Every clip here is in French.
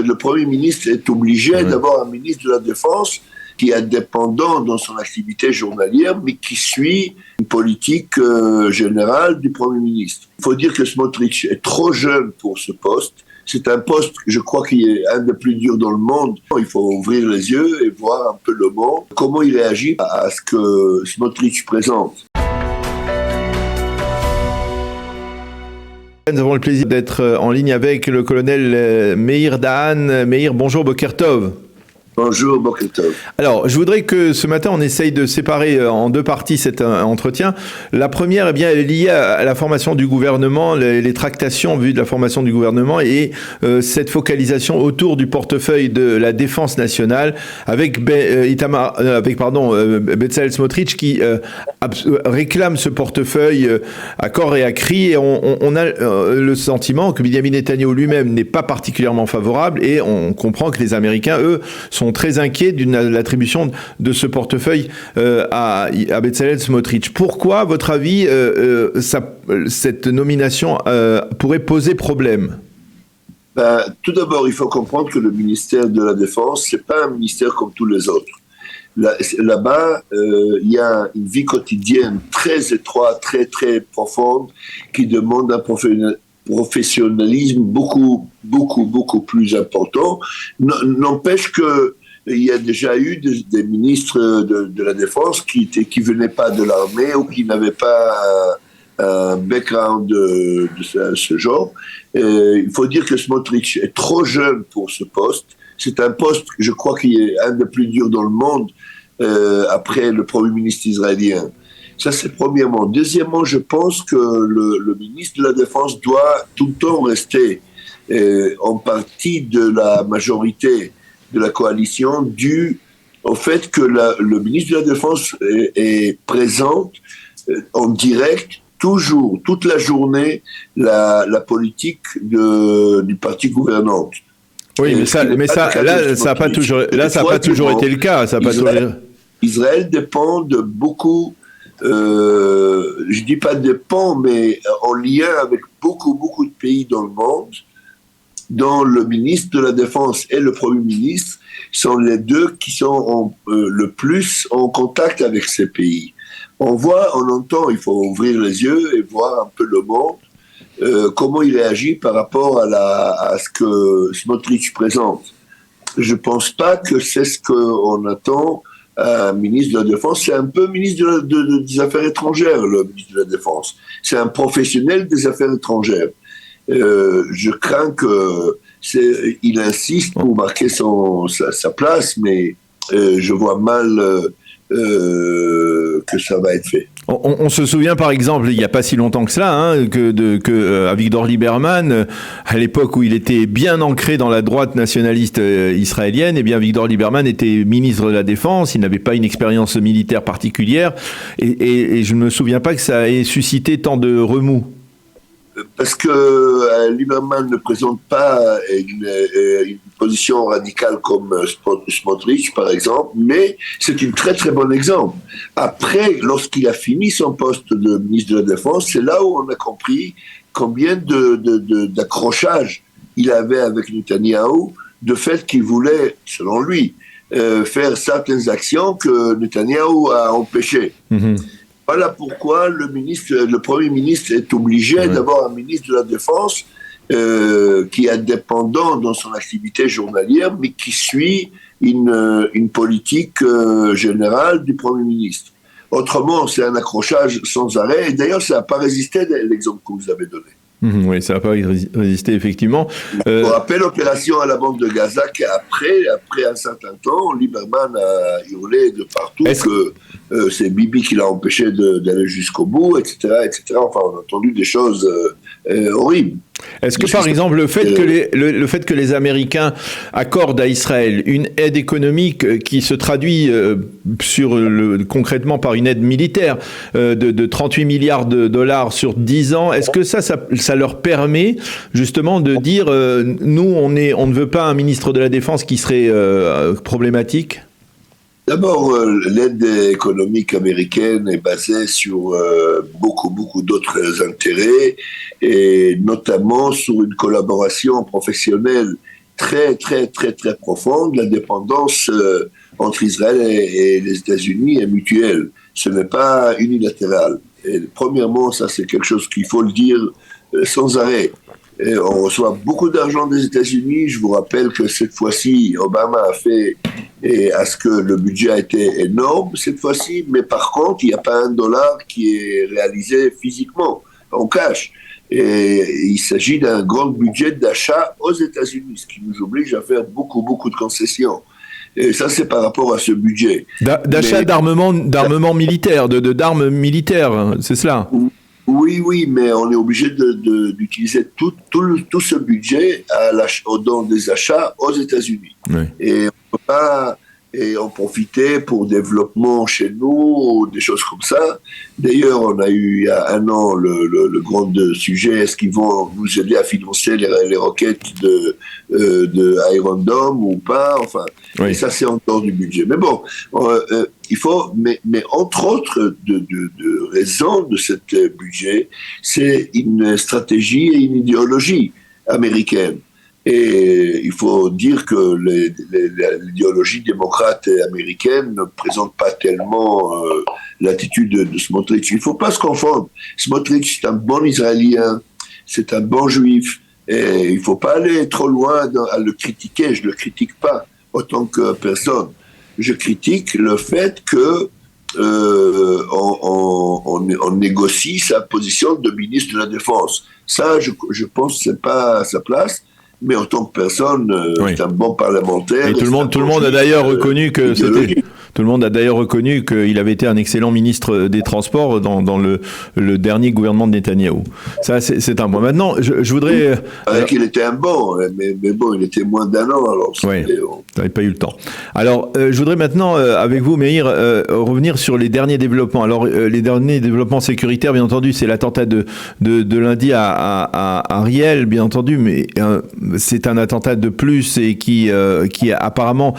le Premier ministre est obligé d'avoir un ministre de la Défense qui est indépendant dans son activité journalière, mais qui suit une politique générale du Premier ministre. Il faut dire que Smotrich est trop jeune pour ce poste. C'est un poste, je crois, qui est un des plus durs dans le monde. Il faut ouvrir les yeux et voir un peu le monde, comment il réagit à ce que Smotrich présente. Nous avons le plaisir d'être en ligne avec le colonel Meir Dahan. Meir, bonjour, Boker Tov. Bonjour, Boker Tov. Alors, je voudrais que ce matin, on essaye de séparer en deux parties cet entretien. La première, elle est liée à la formation du gouvernement, les tractations en vue de la formation du gouvernement et cette focalisation autour du portefeuille de la défense nationale avec Bezalel Smotrich qui réclame ce portefeuille à corps et à cri. Et on a le sentiment que Benjamin Netanyahou lui-même n'est pas particulièrement favorable et on comprend que les Américains, eux, sont très inquiets de l'attribution de ce portefeuille à Bezalel Smotrich. Pourquoi, à votre avis, cette nomination pourrait poser problème ? Tout d'abord, il faut comprendre que le ministère de la Défense, c'est pas un ministère comme tous les autres. Là-bas, il y a une vie quotidienne très étroite, très, très profonde, qui demande un professionnalisme beaucoup plus important. N'empêche que il y a déjà eu des ministres de la Défense qui venaient pas de l'armée ou qui n'avaient pas un background de ce genre. Il faut dire que Smotrich est trop jeune pour ce poste. C'est un poste, je crois, qui est un des plus durs dans le monde après le Premier ministre israélien. Ça, c'est premièrement. Deuxièmement, je pense que le ministre de la Défense doit tout le temps rester en partie de la majorité de la coalition dû au fait que le ministre de la Défense est présent en direct, toujours, toute la journée, la politique du parti gouvernant. Oui, mais ça n'a pas toujours été le cas. Israël dépend de beaucoup. Je dis pas dépend, mais en lien avec beaucoup de pays dans le monde, dont le ministre de la Défense et le Premier ministre sont les deux qui sont le plus en contact avec ces pays. On entend, il faut ouvrir les yeux et voir un peu le monde, comment il réagit par rapport à ce que Smotrich présente. Je pense pas que c'est ce qu'on attend un ministre de la Défense. C'est un peu ministre des Affaires étrangères, le ministre de la Défense. C'est un professionnel des Affaires étrangères. Je crains qu'il insiste pour marquer sa place, mais je vois mal que ça va être fait. On se souvient par exemple, il n'y a pas si longtemps que cela, que Avigdor Lieberman, à l'époque où il était bien ancré dans la droite nationaliste israélienne, Avigdor Lieberman était ministre de la Défense, il n'avait pas une expérience militaire particulière, et je ne me souviens pas que ça ait suscité tant de remous. Parce que Lieberman ne présente pas une position radicale comme Smotrich, par exemple, mais c'est un très très bon exemple. Après, lorsqu'il a fini son poste de ministre de la Défense, c'est là où on a compris combien d'accrochage il avait avec Netanyahou, de fait qu'il voulait, selon lui, faire certaines actions que Netanyahou a empêchées. Mm-hmm. Voilà pourquoi le Premier ministre est obligé d'avoir un ministre de la Défense qui est indépendant dans son activité journalière, mais qui suit une politique générale du Premier ministre. Autrement, c'est un accrochage sans arrêt. Et d'ailleurs, ça n'a pas résisté à l'exemple que vous avez donné. Oui, ça n'a pas résisté, effectivement. On rappelle l'opération à la bande de Gaza qu'après un certain temps, Lieberman a hurlé de partout que c'est Bibi qui l'a empêché d'aller jusqu'au bout, etc., etc. Enfin, on a entendu des choses horribles. Est-ce que, par exemple, le fait que les Américains accordent à Israël une aide économique qui se traduit concrètement par une aide militaire de 38 milliards de dollars sur 10 ans, est-ce que ça leur permet justement de dire nous, on ne veut pas un ministre de la Défense qui serait problématique ? D'abord, l'aide économique américaine est basée sur beaucoup d'autres intérêts, et notamment sur une collaboration professionnelle très, très, très, très profonde. La dépendance entre Israël et les États-Unis est mutuelle. Ce n'est pas unilatéral. Et premièrement, ça c'est quelque chose qu'il faut le dire sans arrêt. Et on reçoit beaucoup d'argent des États-Unis. Je vous rappelle que cette fois-ci, Obama a fait à ce que le budget a été énorme cette fois-ci, mais par contre, il n'y a pas $1 qui est réalisé physiquement, en cash. Et il s'agit d'un grand budget d'achat aux États-Unis, ce qui nous oblige à faire beaucoup, beaucoup de concessions. Et ça, c'est par rapport à ce budget. D'achat d'armement militaire, d'armes militaires, c'est cela? Oui, mais on est obligé d'utiliser tout ce budget dans des achats aux États-Unis. Oui. Et on ne peut pas en profiter pour développement chez nous, ou des choses comme ça. D'ailleurs, on a eu il y a 1 an le grand sujet, est-ce qu'ils vont nous aider à financer les roquettes de Iron Dome ou pas? Enfin, oui. Et ça, c'est en dehors du budget. Mais bon, il faut, mais entre autres de raisons de ce budget, c'est une stratégie et une idéologie américaine. Et il faut dire que l'idéologie démocrate américaine ne présente pas tellement l'attitude de Smotrich. Il ne faut pas se confondre. Smotrich, c'est un bon Israélien, c'est un bon Juif, et il ne faut pas aller trop loin à le critiquer. Je ne le critique pas autant que personne. Je critique le fait que on négocie sa position de ministre de la Défense. Ça, je pense que ce n'est pas à sa place. Mais en tant que personne, oui. C'est un bon parlementaire. Et tout le monde a d'ailleurs reconnu que c'était. Tout le monde a d'ailleurs reconnu qu'il avait été un excellent ministre des Transports dans le dernier gouvernement de Netanyahou. Ça, c'est un point. Maintenant, je voudrais... qu'il était un bon, mais bon, il était moins d'1 an, alors. Oui, vous n'avez pas eu le temps. Alors, je voudrais maintenant, avec vous, Meir, revenir sur les derniers développements. Alors, les derniers développements sécuritaires, bien entendu, c'est l'attentat de lundi à Ariel, bien entendu, mais c'est un attentat de plus et qui est apparemment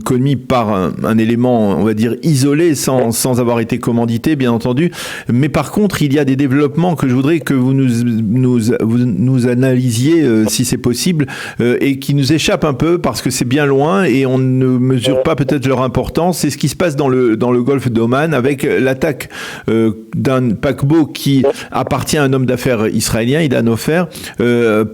commis par un élément, on va dire, isolé, sans avoir été commandité, bien entendu. Mais par contre, il y a des développements que je voudrais que vous nous analysiez, si c'est possible, et qui nous échappent un peu parce que c'est bien loin et on ne mesure pas peut-être leur importance. C'est ce qui se passe dans le golfe d'Oman avec l'attaque d'un paquebot qui appartient à un homme d'affaires israélien, Idan Ofer,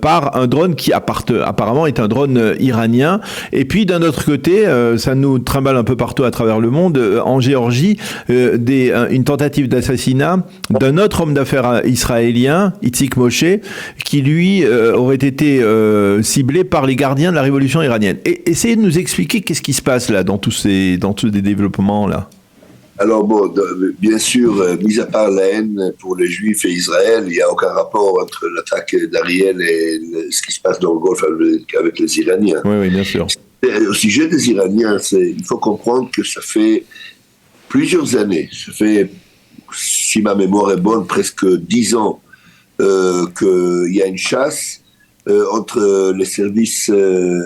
par un drone qui apparemment est un drone iranien. Et puis d'un autre côté, ça nous trimballe un peu partout à travers le monde, en Géorgie, une tentative d'assassinat d'un autre homme d'affaires israélien, Itzik Moshe, qui lui aurait été ciblé par les gardiens de la révolution iranienne. Et essayez de nous expliquer qu'est-ce qui se passe là dans tous ces développements là. Alors bon, bien sûr, mis à part la haine pour les Juifs et Israël, il n'y a aucun rapport entre l'attaque d'Ariel et ce qui se passe dans le Golfe avec les Iraniens. Oui, bien sûr. Au sujet des Iraniens, il faut comprendre que ça fait plusieurs années, ça fait, si ma mémoire est bonne, presque 10 ans qu'il y a une chasse entre les services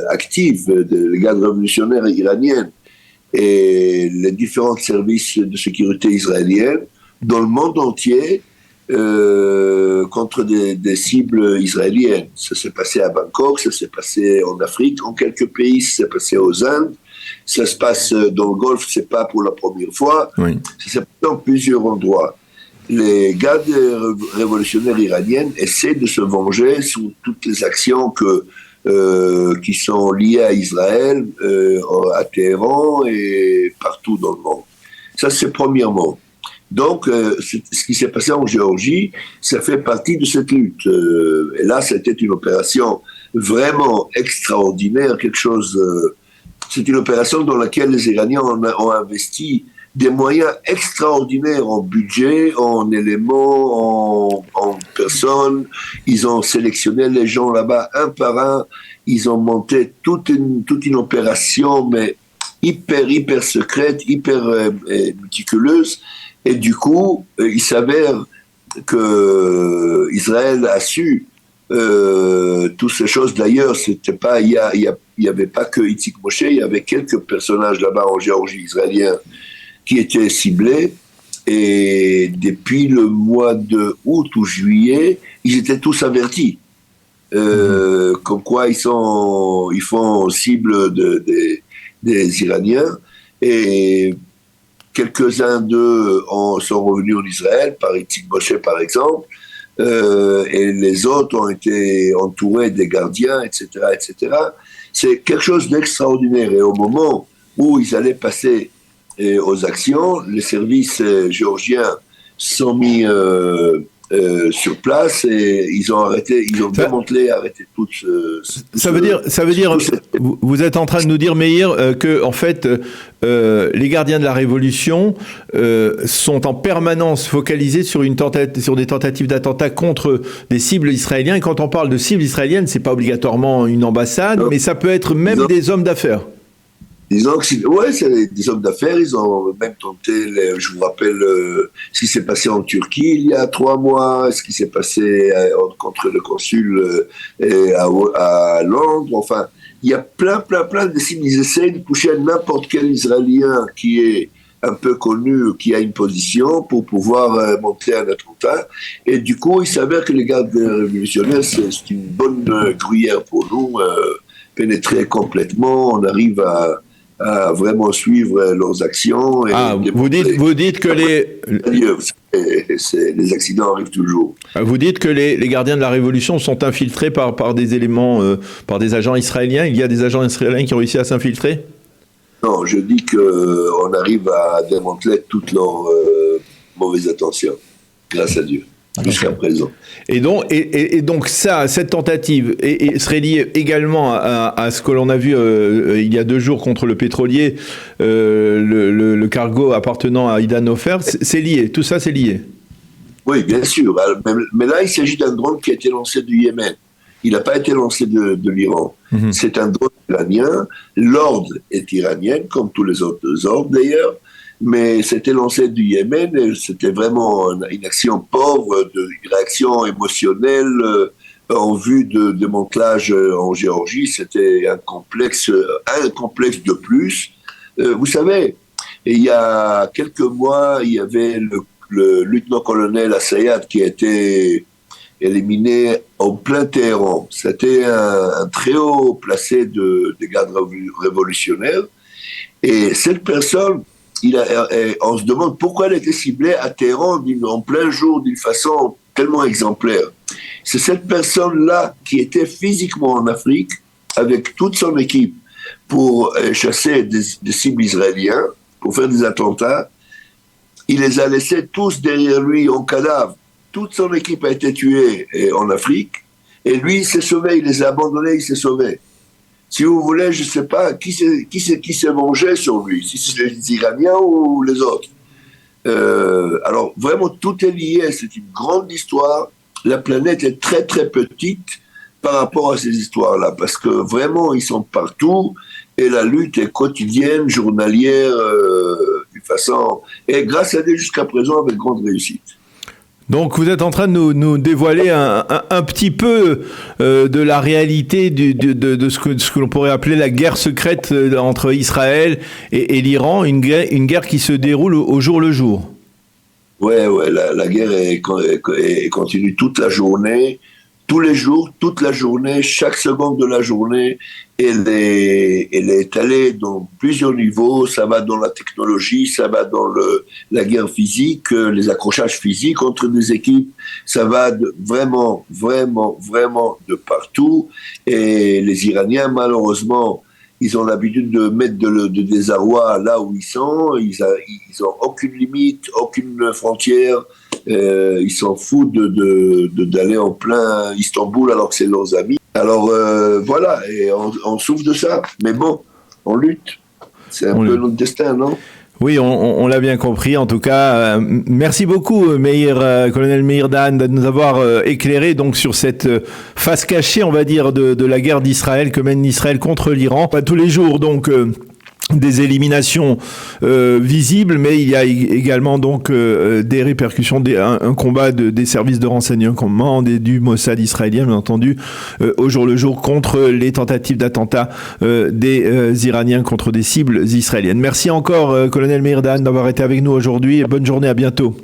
actifs des gardes révolutionnaires iraniennes et les différents services de sécurité israéliennes dans le monde entier contre des cibles israéliennes. Ça s'est passé à Bangkok, ça s'est passé en Afrique, en quelques pays, ça s'est passé aux Indes, ça se passe dans le Golfe, c'est pas pour la première fois, oui. Ça s'est passé dans plusieurs endroits. Les gardes révolutionnaires iraniennes essaient de se venger sur toutes les actions qui sont liées à Israël, à Téhéran et partout dans le monde. Ça, c'est premièrement. Donc, ce qui s'est passé en Géorgie, ça fait partie de cette lutte. Et là, c'était une opération vraiment extraordinaire, quelque chose... c'est une opération dans laquelle les Iraniens ont investi des moyens extraordinaires en budget, en éléments, en personnes. Ils ont sélectionné les gens là-bas un par un. Ils ont monté toute une opération, mais hyper secrète, hyper méticuleuse. Et du coup, il s'avère que Israël a su toutes ces choses. D'ailleurs, c'était pas, il y avait pas que Itzik Moshe, il y avait quelques personnages là-bas en Géorgie israéliens qui étaient ciblés. Et depuis le mois de août ou juillet, ils étaient tous avertis. comme quoi ils font cible des Iraniens, et quelques-uns d'eux sont revenus en Israël, par Itzik Moshe par exemple, et les autres ont été entourés des gardiens, etc., etc. C'est quelque chose d'extraordinaire. Et au moment où ils allaient passer aux actions, les services géorgiens sont mis sur place et ils ont arrêté tout ça veut dire, vous êtes en train de nous dire, Meir, que en fait, les gardiens de la Révolution sont en permanence focalisés sur des tentatives d'attentat contre des cibles israéliennes. Et quand on parle de cibles israéliennes, c'est pas obligatoirement une ambassade, mais ça peut être même des hommes d'affaires. Disons que c'est des hommes d'affaires. Ils ont même tenté, je vous rappelle, ce qui s'est passé en Turquie il y a 3 mois, ce qui s'est passé contre le consul à Londres. Enfin, il y a plein de cibles. Ils essaient de toucher n'importe quel Israélien qui est un peu connu, qui a une position pour pouvoir monter un attentat. Et du coup, il s'avère que les gardes révolutionnaires, c'est une bonne gruyère pour nous, pénétrer complètement. On arrive à vraiment suivre leurs actions. Et vous dites que les accidents arrivent toujours. Vous dites que les gardiens de la Révolution sont infiltrés par des éléments, par des agents israéliens. Il y a des agents israéliens qui ont réussi à s'infiltrer ? Non, je dis qu'on arrive à démanteler toutes leurs mauvaises intentions, grâce à Dieu. Jusqu'à présent. Et donc cette tentative serait liée également à ce que l'on a vu il y a 2 jours contre le pétrolier, le cargo appartenant à Idan Ofer. C'est lié, tout ça c'est lié. Oui, bien sûr. Mais là, il s'agit d'un drone qui a été lancé du Yémen. Il n'a pas été lancé de l'Iran. Mm-hmm. C'est un drone iranien. L'ordre est iranien, comme tous les autres ordres d'ailleurs. Mais c'était lancé du Yémen et c'était vraiment une action pauvre, une réaction émotionnelle en vue de démantelage en Géorgie. C'était un complexe de plus. Vous savez, il y a quelques mois, il y avait le lieutenant-colonel Assayad qui a été éliminé en plein Téhéran. C'était un très haut placé des gardes révolutionnaires. Et cette personne, on se demande pourquoi elle a été ciblée à Téhéran en plein jour d'une façon tellement exemplaire. C'est cette personne-là qui était physiquement en Afrique avec toute son équipe pour chasser des cibles israéliens, pour faire des attentats. Il les a laissés tous derrière lui en cadavre. Toute son équipe a été tuée en Afrique et lui il s'est sauvé, il les a abandonnés, il s'est sauvé. Si vous voulez, je ne sais pas qui s'est vengé sur lui, si c'est les Iraniens ou les autres. Alors, vraiment, tout est lié. C'est une grande histoire. La planète est très, très petite par rapport à ces histoires-là, parce que vraiment, ils sont partout et la lutte est quotidienne, journalière, d'une façon... Et grâce à Dieu, jusqu'à présent, avec grande réussite. Donc vous êtes en train de nous dévoiler un petit peu de la réalité de ce que l'on pourrait appeler la guerre secrète entre Israël et l'Iran, une guerre qui se déroule au jour le jour. Ouais, la guerre continue toute la journée, tous les jours, toute la journée, chaque seconde de la journée. Elle est étalée dans plusieurs niveaux. Ça va dans la technologie, ça va dans la guerre physique, les accrochages physiques entre des équipes. Ça va vraiment de partout. Et les Iraniens, malheureusement, ils ont l'habitude de mettre de désarroi là où ils sont. Ils ont aucune limite, aucune frontière. Ils s'en foutent d'aller en plein Istanbul alors que c'est leurs amis. Alors voilà, et on souffre de ça. Mais bon, on lutte. C'est un peu notre destin, non ? Oui, on l'a bien compris. En tout cas, merci beaucoup, colonel Meir Dahan, de nous avoir éclairé donc sur cette face cachée, on va dire, de la guerre d'Israël que mène Israël contre l'Iran. Pas tous les jours, donc. Des éliminations visibles, mais il y a également donc des répercussions, un combat des services de renseignement du Mossad israélien, bien entendu, au jour le jour contre les tentatives d'attentat des Iraniens contre des cibles israéliennes. Merci encore, colonel Meir Dahan, d'avoir été avec nous aujourd'hui. Bonne journée, à bientôt.